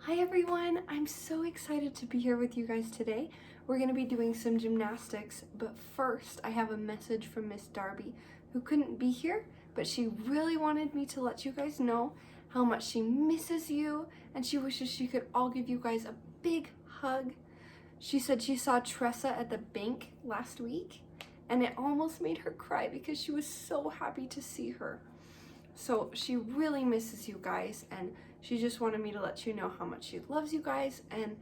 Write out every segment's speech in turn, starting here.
Hi everyone, I'm so excited to be here with you guys today. We're going to be doing some gymnastics, but first I have a message from Miss Darby, who couldn't be here, but she really wanted me to let you guys know how much she misses you and she wishes she could all give you guys a big hug. She said she saw Tressa at the bank last week and it almost made her cry because she was so happy to see her. So she really misses you guys, and she just wanted me to let you know how much she loves you guys and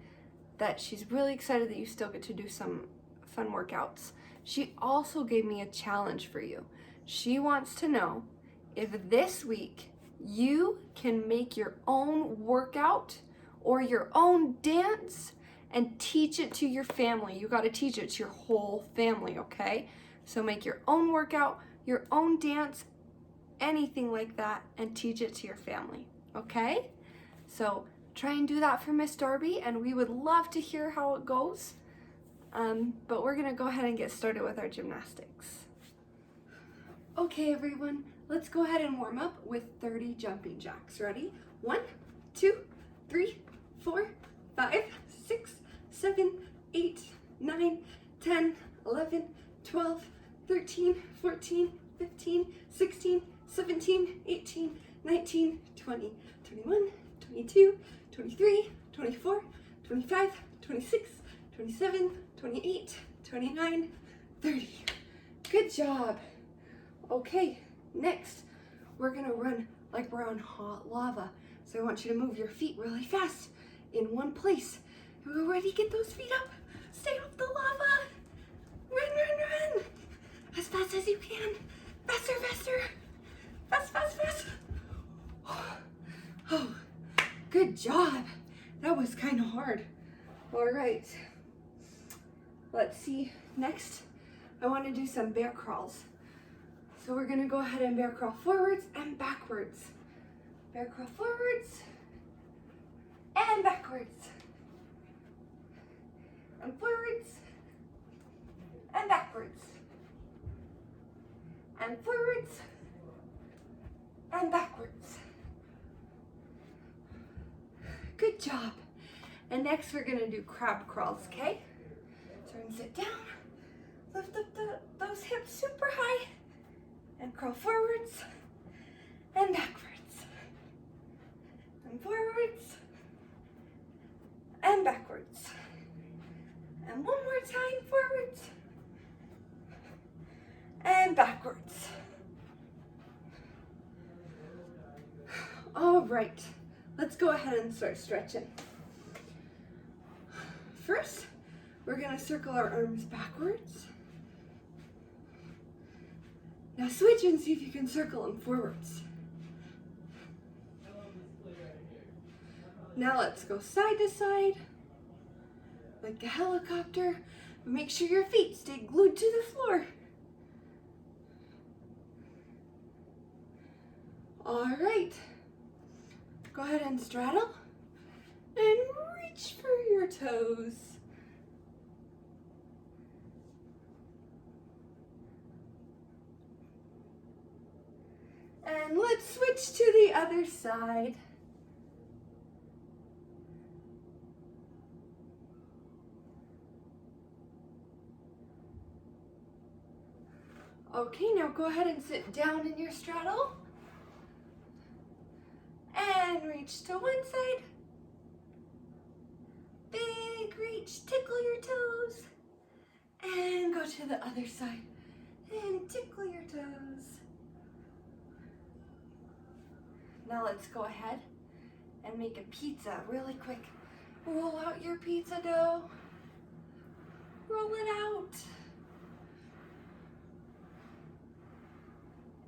that she's really excited that you still get to do some fun workouts. She also gave me a challenge for you. She wants to know if this week you can make your own workout or your own dance and teach it to your family. You got to teach it to your whole family, okay? So make your own workout, your own dance, anything like that, and teach it to your family, okay? So try and do that for Miss Darby, and we would love to hear how it goes. But we're gonna go ahead and get started with our gymnastics. Okay everyone, let's go ahead and warm up with 30 jumping jacks. Ready? 1, 2, 3, 4, 5, 6, 7, 8, 9, 10, 11, 12, 13, 14, 15, 16, 17, 18, 19, 20, 21, 22, 23, 24, 25, 26, 27, 28, 29, 30. Good job. Okay, next we're gonna run like we're on hot lava. So I want you to move your feet really fast in one place. We're ready to get those feet up. Stay off the lava. Run, run, run. As fast as you can. Faster, faster. Fast, fast, fast. Oh, good job. That was kind of hard. All right. Let's see. Next, I want to do some bear crawls. So we're going to go ahead and bear crawl forwards and backwards. Bear crawl forwards and backwards. And forwards and backwards. And forwards and backwards. Good job. And next we're gonna do crab crawls, okay? So we're gonna sit down, lift up those hips super high, and crawl forwards and backwards. And forwards and backwards. And one more time, forwards and backwards. All right, let's go ahead and start stretching. First, we're gonna circle our arms backwards. Now switch and see if you can circle them forwards. Now let's go side to side, like a helicopter. Make sure your feet stay glued to the floor. All right. Go ahead and straddle and reach for your toes. And let's switch to the other side. Okay, now go ahead and sit down in your straddle. And reach to one side. Big reach, tickle your toes. And go to the other side. And tickle your toes. Now let's go ahead and make a pizza really quick. Roll out your pizza dough. Roll it out.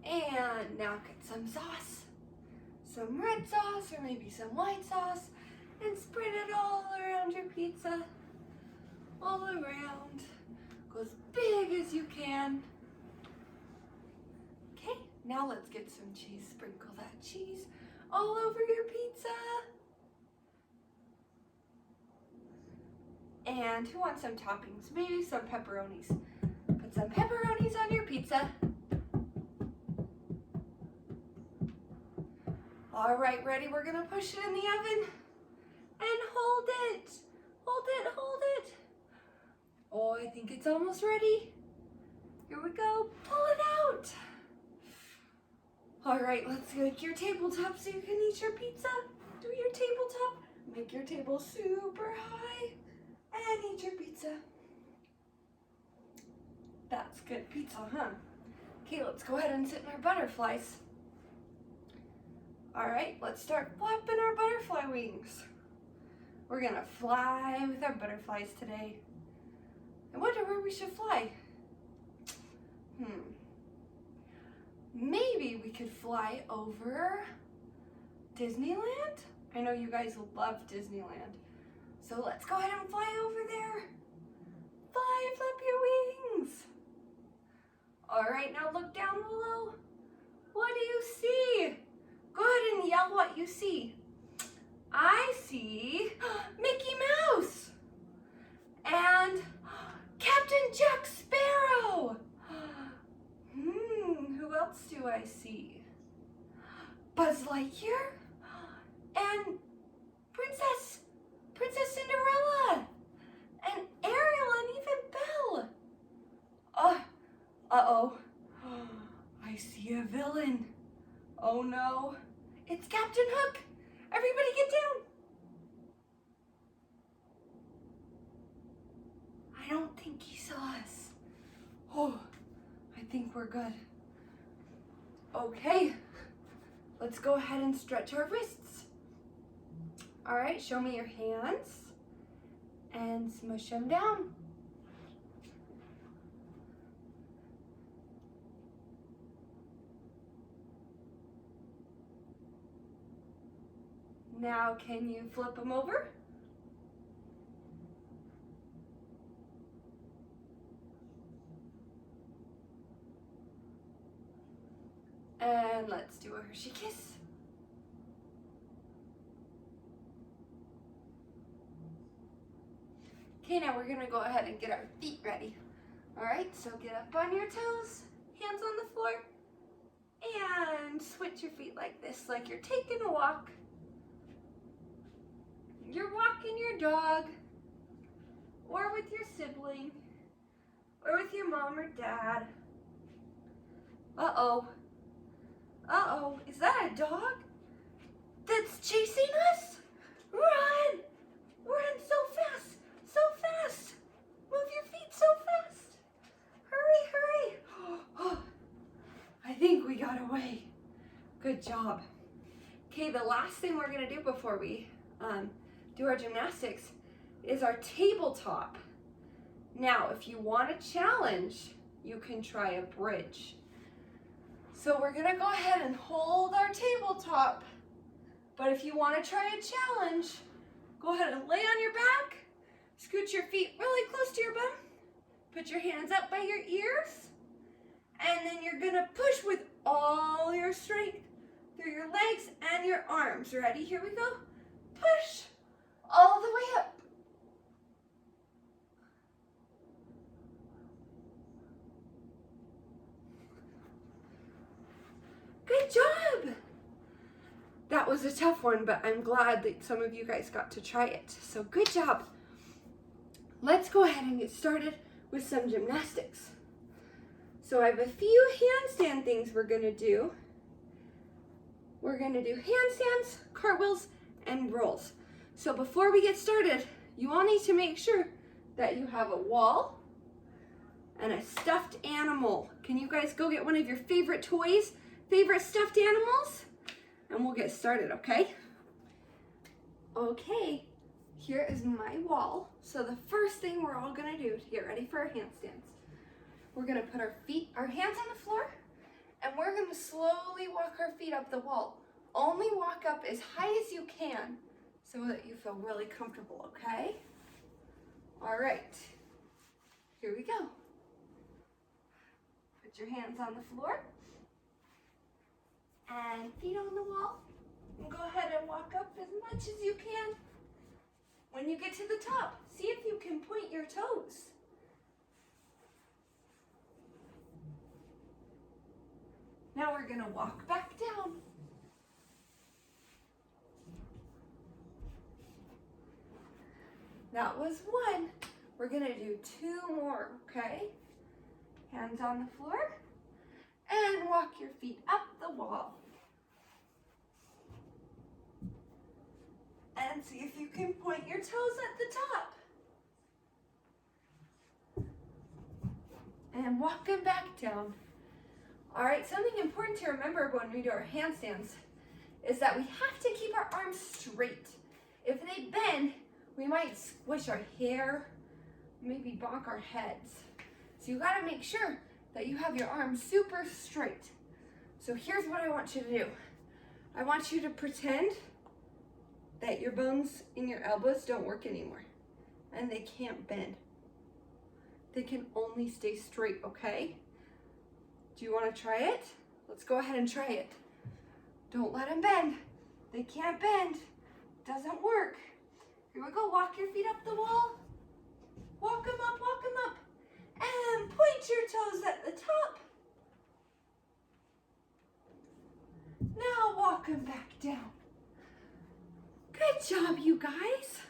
And now get some sauce. Some red sauce or maybe some white sauce, and spread it all around your pizza. All around. Go as big as you can. Okay, now let's get some cheese. Sprinkle that cheese all over your pizza. And who wants some toppings? Maybe some pepperonis. Put some pepperonis on your pizza. All right, ready? We're gonna push it in the oven and I think it's almost ready. Here we go, pull it out. All right, let's make your tabletop so you can eat your pizza. Do your tabletop, make your table super high, and eat your pizza. That's good pizza, huh? Okay, let's go ahead and sit in our butterflies. All right, let's start flapping our butterfly wings. We're gonna fly with our butterflies today. I wonder where we should fly. Maybe we could fly over Disneyland? I know you guys love Disneyland. So let's go ahead and fly over there. Fly, flap your wings. All right, now look down below. What do you see? Go ahead and yell what you see. I see Mickey Mouse and Captain Jack Sparrow. Who else do I see? Buzz Lightyear and Princess Cinderella and Ariel and even Belle. Uh-oh. I see a villain. Oh no, it's Captain Hook. Everybody get down. I don't think he saw us. Oh, I think we're good. Okay, let's go ahead and stretch our wrists. All right, show me your hands and smush them down. Now, can you flip them over? And let's do a Hershey kiss. Okay, now we're gonna go ahead and get our feet ready. All right, so get up on your toes, hands on the floor, and switch your feet like this, like you're taking a walk. You're walking your dog, or with your sibling, or with your mom or dad. Uh-oh. Uh-oh, is that a dog that's chasing us? Run! Run so fast! So fast! Move your feet so fast! Hurry, hurry! Oh, I think we got away. Good job. Okay, the last thing we're gonna do before we do our gymnastics is our tabletop. Now, if you want a challenge, you can try a bridge. So we're gonna go ahead and hold our tabletop. But if you wanna try a challenge, go ahead and lay on your back, scoot your feet really close to your bum, put your hands up by your ears, and then you're gonna push with all your strength through your legs and your arms. Ready? Here we go. Push all the way up. Good job! That was a tough one, but I'm glad that some of you guys got to try it. So good job. Let's go ahead and get started with some gymnastics. So I have a few handstand things we're gonna do. We're gonna do handstands, cartwheels, and rolls. So before we get started, you all need to make sure that you have a wall and a stuffed animal. Can you guys go get one of your favorite toys, favorite stuffed animals? And we'll get started, okay? Okay, here is my wall. So the first thing we're all gonna do to get ready for our handstands, we're gonna put our hands on the floor, and we're gonna slowly walk our feet up the wall. Only walk up as high as you can so that you feel really comfortable, okay? All right, here we go. Put your hands on the floor and feet on the wall. And go ahead and walk up as much as you can. When you get to the top, see if you can point your toes. Now we're gonna walk back down. That was one. We're gonna do 2 more, okay? Hands on the floor, and walk your feet up the wall. And see if you can point your toes at the top. And walk them back down. All right, something important to remember when we do our handstands is that we have to keep our arms straight. If they bend, we might squish our hair, maybe bonk our heads. So you gotta make sure that you have your arms super straight. So here's what I want you to do. I want you to pretend that your bones in your elbows don't work anymore and they can't bend. They can only stay straight, okay? Do you want to try it? Let's go ahead and try it. Don't let them bend. They can't bend. Doesn't work. Here we go. Walk your feet up the wall. Walk them up, and point your toes at the top. Now walk them back down. Good job, you guys.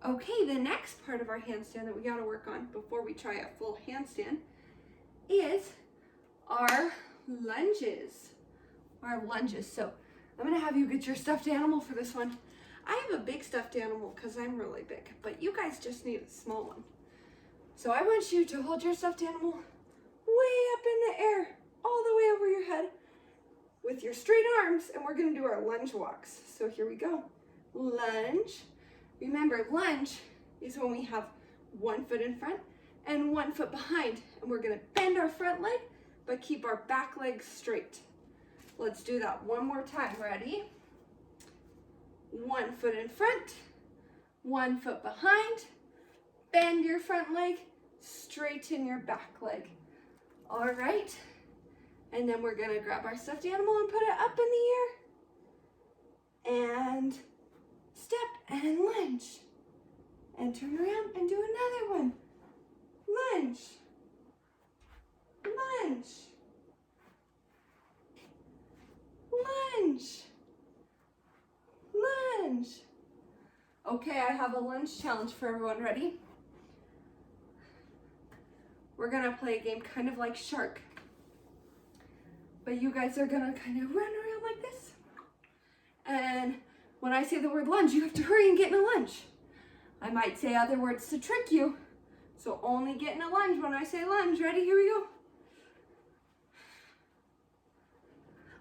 Okay, the next part of our handstand that we got to work on before we try a full handstand is our lunges. So I'm going to have you get your stuffed animal for this one. I have a big stuffed animal because I'm really big, but you guys just need a small one. So I want you to hold your stuffed animal way up in the air, all the way over your head with your straight arms, and we're going to do our lunge walks. So here we go. Lunge. Remember, lunge is when we have 1 foot in front and 1 foot behind, and we're going to bend our front leg but keep our back leg straight. Let's do that one more time. Ready? 1 foot in front, 1 foot behind, bend your front leg, straighten your back leg. All right. And then we're gonna grab our stuffed animal and put it up in the air. And step and lunge. And turn around and do another one. Lunge. Lunge. Lunge. Lunge. Okay, I have a lunge challenge for everyone. Ready? We're gonna play a game kind of like shark. But you guys are gonna kind of run around like this. And when I say the word lunge, you have to hurry and get in a lunge. I might say other words to trick you. So only get in a lunge when I say lunge. Ready? Here we go.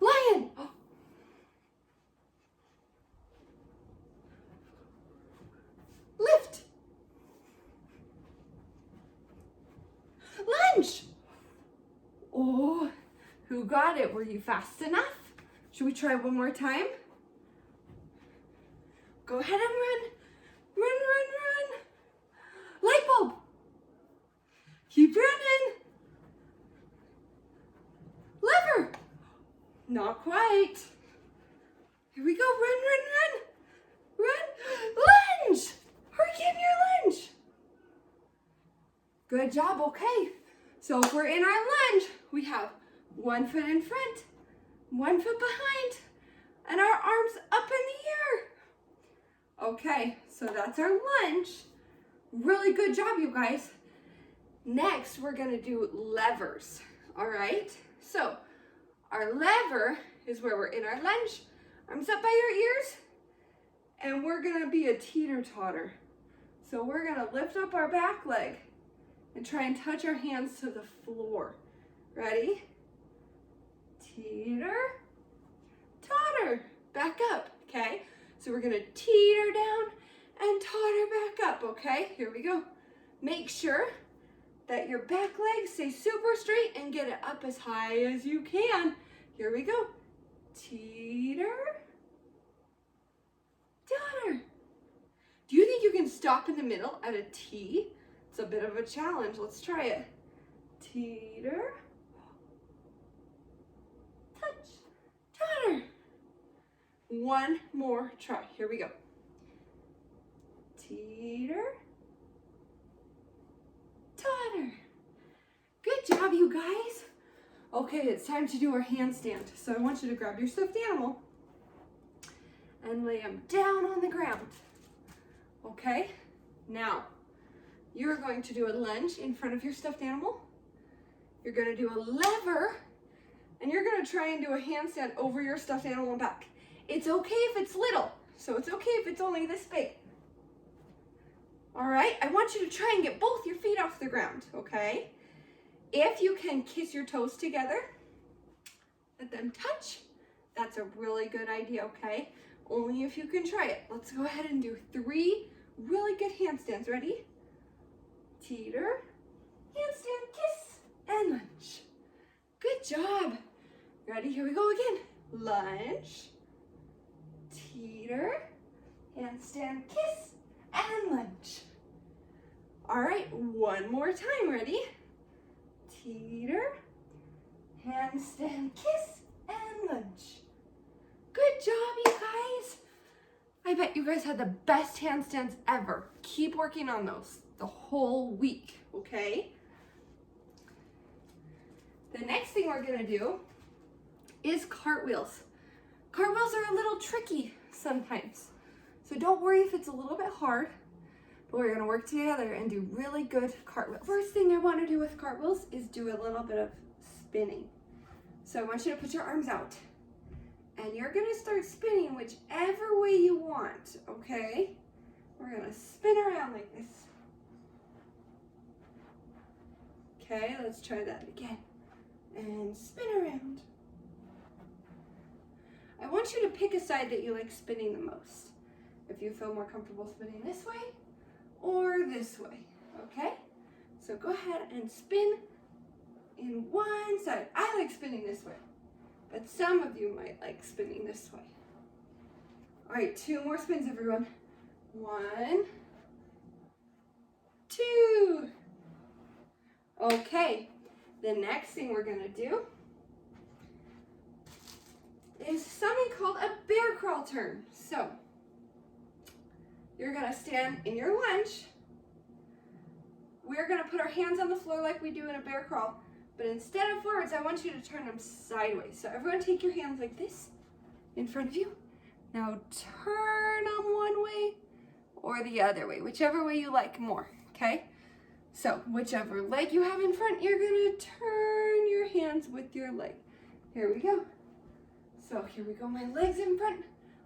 Lion. Lift. Lunge. Oh, who got it? Were you fast enough? Should we try one more time? Go ahead and run. Run, run, run. Light bulb. Keep running. Lever. Not quite. Here we go. Run, run, run. Run. Lunge. Hurry, get in your lunge. Good job. Okay. So if we're in our lunge, we have 1 foot in front, 1 foot behind, and our arms up in the air. Okay, so that's our lunge. Really good job, you guys. Next, we're gonna do levers, all right? So our lever is where we're in our lunge, arms up by your ears, and we're gonna be a teeter-totter. So we're gonna lift up our back leg and try and touch our hands to the floor. Ready? Teeter, totter, back up, okay? So we're gonna teeter down and totter back up, okay? Here we go. Make sure that your back leg stays super straight and get it up as high as you can. Here we go. Teeter, totter. Do you think you can stop in the middle at a T? It's a bit of a challenge. Let's try it. Teeter, touch, totter. One more try. Here we go. Teeter, totter. Good job, you guys. Okay, it's time to do our handstand. So I want you to grab your stuffed animal and lay him down on the ground. Okay, now You're going to do a lunge in front of your stuffed animal. You're going to do a lever, and you're going to try and do a handstand over your stuffed animal and back. It's okay if it's little, so it's okay if it's only this big. All right, I want you to try and get both your feet off the ground, okay? If you can kiss your toes together, let them touch, that's a really good idea, okay? Only if you can try it. Let's go ahead and do 3 really good handstands. Ready? Teeter, handstand, kiss, and lunge. Good job. Ready? Here we go again. Lunge, teeter, handstand, kiss, and lunge. All right, one more time. Ready? Teeter, handstand, kiss, and lunge. Good job, you guys. I bet you guys had the best handstands ever. Keep working on those the whole week, okay? The next thing we're gonna do is cartwheels. Cartwheels are a little tricky sometimes, so don't worry if it's a little bit hard, but we're gonna work together and do really good cartwheels. First thing I wanna do with cartwheels is do a little bit of spinning. So I want you to put your arms out, and you're gonna start spinning whichever way you want, okay? We're gonna spin around like this. Okay, let's try that again. And spin around. I want you to pick a side that you like spinning the most. If you feel more comfortable spinning this way or this way, okay? So go ahead and spin in one side. I like spinning this way, but some of you might like spinning this way. All right, 2 more spins, everyone. 1, 2. Okay, the next thing we're gonna do is something called a bear crawl turn. So, you're gonna stand in your lunge. We're gonna put our hands on the floor like we do in a bear crawl, but instead of forwards, I want you to turn them sideways. So everyone take your hands like this in front of you. Now turn them one way or the other way, whichever way you like more, okay? So whichever leg you have in front, you're gonna turn your hands with your leg. Here we go. So here we go, my legs in front,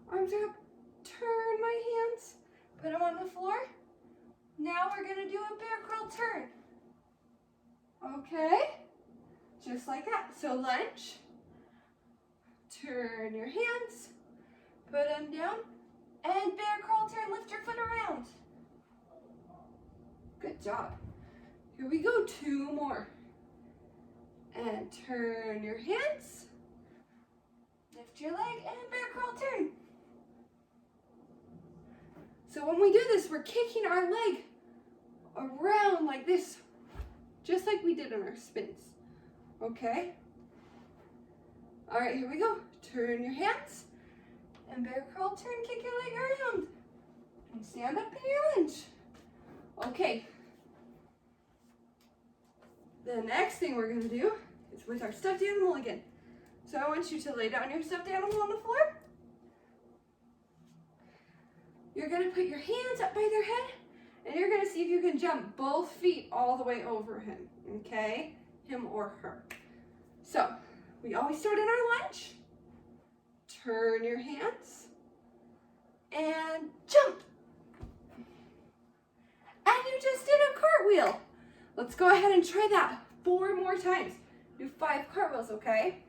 arms are up, turn my hands, put them on the floor. Now we're gonna do a bear crawl turn. Okay, just like that. So lunge, turn your hands, put them down, and bear crawl turn, lift your foot around. Good job. Here we go, 2 more. And turn your hands, lift your leg, and bear crawl turn. So when we do this, we're kicking our leg around like this, just like we did in our spins, okay? All right, here we go. Turn your hands, and bear crawl turn, kick your leg around, and stand up in your lunge. Okay. The next thing we're gonna do is with our stuffed animal again. So I want you to lay down your stuffed animal on the floor. You're gonna put your hands up by their head, and you're gonna see if you can jump both feet all the way over him, okay? Him or her. So, we always start in our lunge. Turn your hands, and jump. And you just did a cartwheel. Let's go ahead and try that 4 more times. Do 5 cartwheels, okay?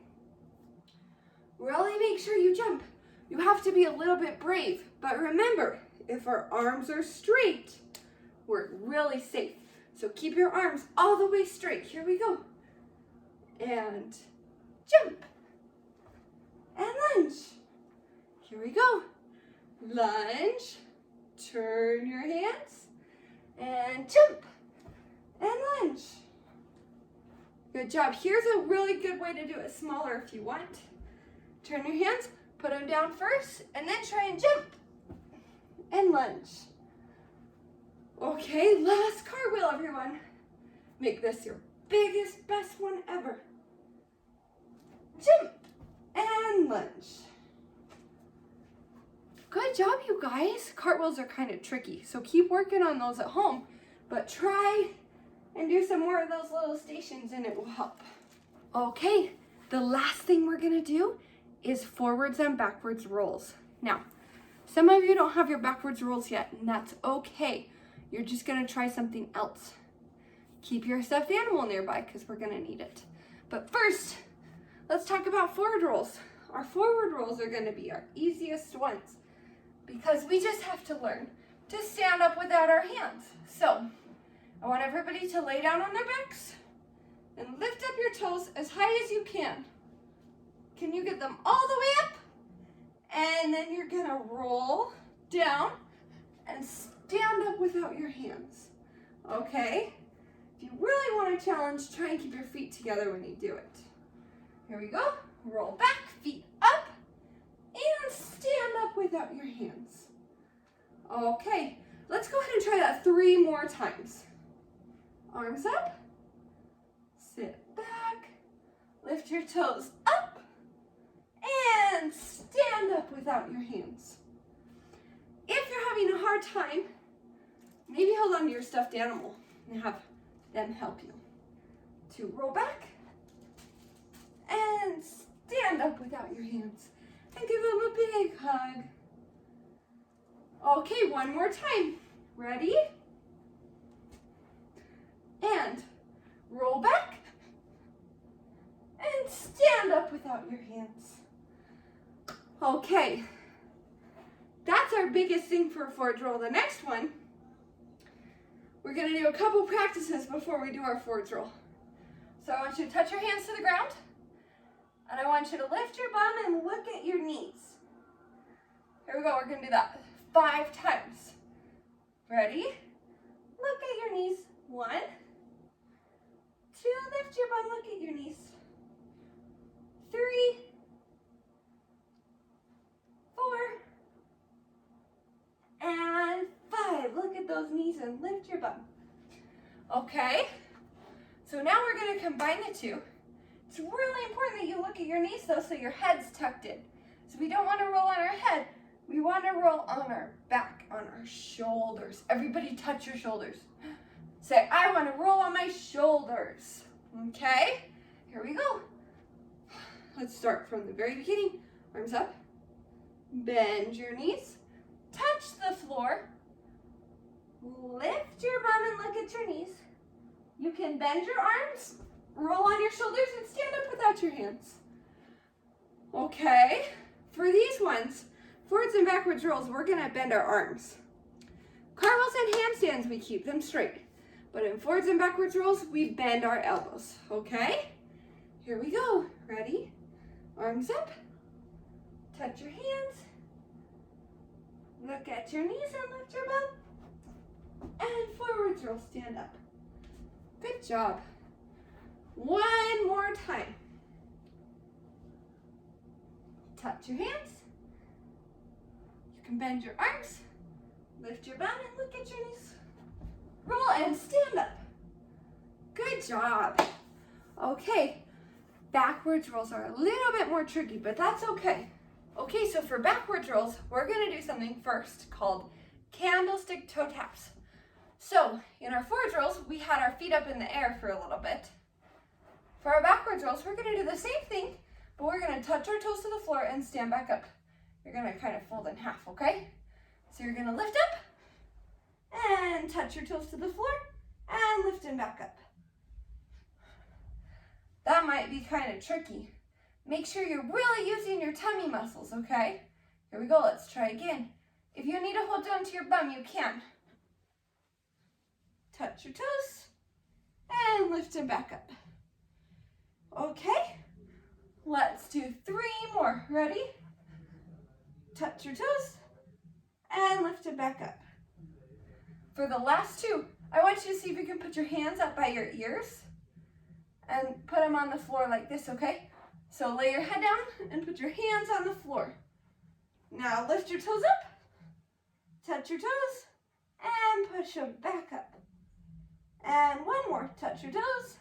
Really make sure you jump. You have to be a little bit brave, but remember, if our arms are straight, we're really safe. So keep your arms all the way straight. Here we go. And jump. And lunge. Here we go. Lunge. Turn your hands. And jump. And lunge. Good job. Here's a really good way to do it smaller if you want. Turn your hands, put them down first, and then try and jump. And lunge. Okay, last cartwheel, everyone. Make this your biggest, best one ever. Jump and lunge. Good job, you guys. Cartwheels are kind of tricky, so keep working on those at home. but try and do some more of those little stations and it will help. Okay, the last thing we're gonna do is forwards and backwards rolls. Now, some of you don't have your backwards rolls yet, and that's okay. You're just gonna try something else. Keep your stuffed animal nearby because we're gonna need it. But first, let's talk about forward rolls. Our forward rolls are gonna be our easiest ones because we just have to learn to stand up without our hands. So, I want everybody to lay down on their backs and lift up your toes as high as you can. Can you get them all the way up? And then you're gonna roll down and stand up without your hands, okay? If you really want a challenge, try and keep your feet together when you do it. Here we go. Roll back, feet up, and stand up without your hands. Okay, let's go ahead and try that 3 more times. Arms up, sit back, lift your toes up, and stand up without your hands. If you're having a hard time, maybe hold on to your stuffed animal and have them help you to roll back and stand up without your hands and give them a big hug. Okay, one more time. Ready? And roll back and stand up without your hands. Okay, that's our biggest thing for a forward roll. The next one, we're gonna do a couple practices before we do our forward roll. So I want you to touch your hands to the ground, and I want you to lift your bum and look at your knees. Here we go, we're gonna do that 5 times. Ready? Look at your knees. 1, 2, lift your bum, look at your knees. 3, 4, and 5. Look at those knees and lift your bum. Okay, so now we're going to combine the two. It's really important that you look at your knees though, so your head's tucked in. So we don't want to roll on our head. We want to roll on our back, on our shoulders. Everybody touch your shoulders. Say, I want to roll on my shoulders. Okay, here we go. Let's start from the very beginning. Arms up. Bend your knees. Touch the floor. Lift your bum and look at your knees. You can bend your arms, roll on your shoulders, and stand up without your hands. Okay, for these ones, forwards and backwards rolls, we're gonna bend our arms. Cartwheels and handstands, we keep them straight. But in forwards and backwards rolls, we bend our elbows, okay? Here we go, ready? Arms up, touch your hands, look at your knees and lift your bum, and forwards roll, stand up. Good job. One more time. Touch your hands. You can bend your arms, lift your bum and look at your knees. Roll and stand up. Good job. Okay, backwards rolls are a little bit more tricky, but that's okay. Okay, so for backwards rolls, we're gonna do something first called candlestick toe taps. So in our forwards rolls, we had our feet up in the air for a little bit. For our backwards rolls, we're gonna do the same thing, but we're gonna touch our toes to the floor and stand back up. You're gonna kind of fold in half, okay? So you're gonna lift up and touch your toes to the floor and lift and back up. That might be kind of tricky. Make sure you're really using your tummy muscles, okay? Here we go, let's try again. If you need to hold down to your bum, you can. Touch your toes and lift and back up. Okay, let's do 3 more. Ready? Touch your toes and lift it back up. For the last 2, I want you to see if you can put your hands up by your ears and put them on the floor like this, okay? So lay your head down and put your hands on the floor. Now lift your toes up, touch your toes, and push them back up. And one more, touch your toes,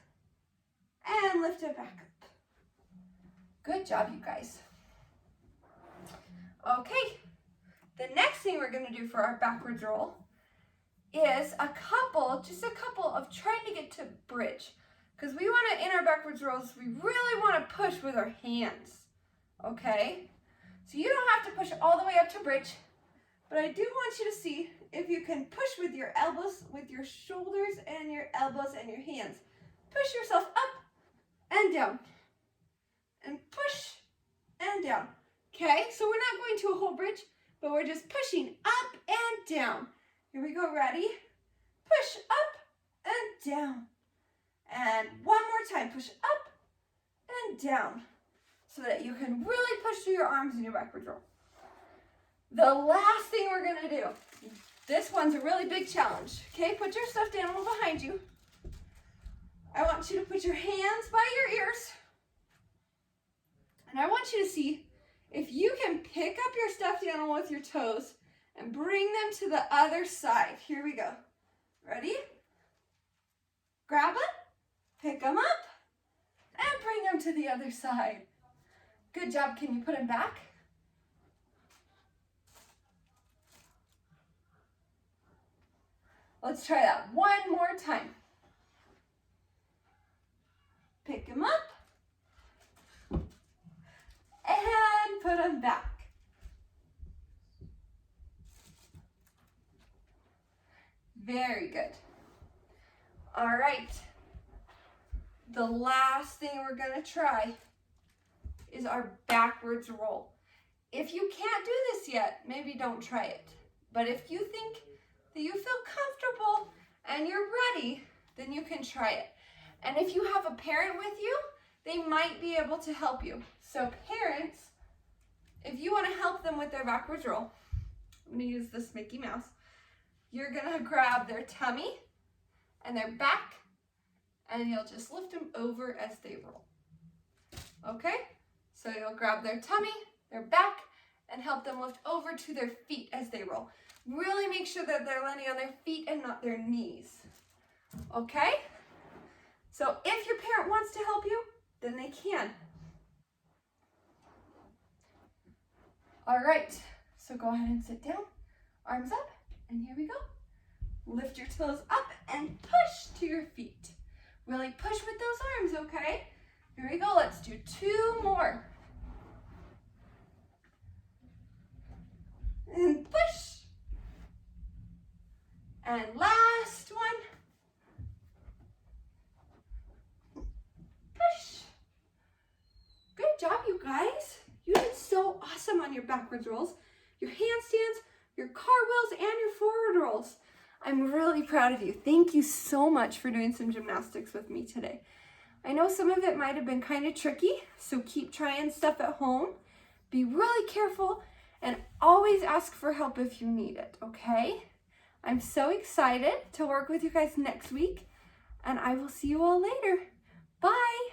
and lift it back up. Good job, you guys. Okay, the next thing we're gonna do for our backwards roll is just a couple of trying to get to bridge. Because we want to, in our backwards rolls, we really want to push with our hands, okay? So you don't have to push all the way up to bridge, but I do want you to see if you can push with your elbows, with your shoulders and your elbows and your hands. Push yourself up and down, and push and down, okay? So we're not going to a whole bridge, but we're just pushing up and down. Here we go, ready? Push up and down. And one more time, push up and down so that you can really push through your arms in your backward roll. The last thing we're gonna do, this one's a really big challenge, okay? Put your stuffed animal behind you. I want you to put your hands by your ears. And I want you to see if you can pick up your stuffed animal with your toes and bring them to the other side. Here we go. Ready? Grab it. Pick them up and bring them to the other side. Good job. Can you put them back? Let's try that one more time. Pick them up and put them back. Very good. All right. The last thing we're going to try is our backwards roll. If you can't do this yet, maybe don't try it. But if you think that you feel comfortable and you're ready, then you can try it. And if you have a parent with you, they might be able to help you. So parents, if you want to help them with their backwards roll, I'm going to use this Mickey Mouse. You're going to grab their tummy and their back, and you'll just lift them over as they roll. Okay? So you'll grab their tummy, their back, and help them lift over to their feet as they roll. Really make sure that they're landing on their feet and not their knees. Okay? So if your parent wants to help you, then they can. All right, so go ahead and sit down, arms up, and here we go. Lift your toes up and push to your feet. Really push with those arms, okay? Here we go, let's do 2 more. And push. And last one. Push. Good job, you guys. You did so awesome on your backwards rolls, your handstands, your cartwheels, and your forward rolls. I'm really proud of you. Thank you so much for doing some gymnastics with me today. I know some of it might have been kind of tricky, so keep trying stuff at home. Be really careful and always ask for help if you need it, okay? I'm so excited to work with you guys next week, and I will see you all later. Bye!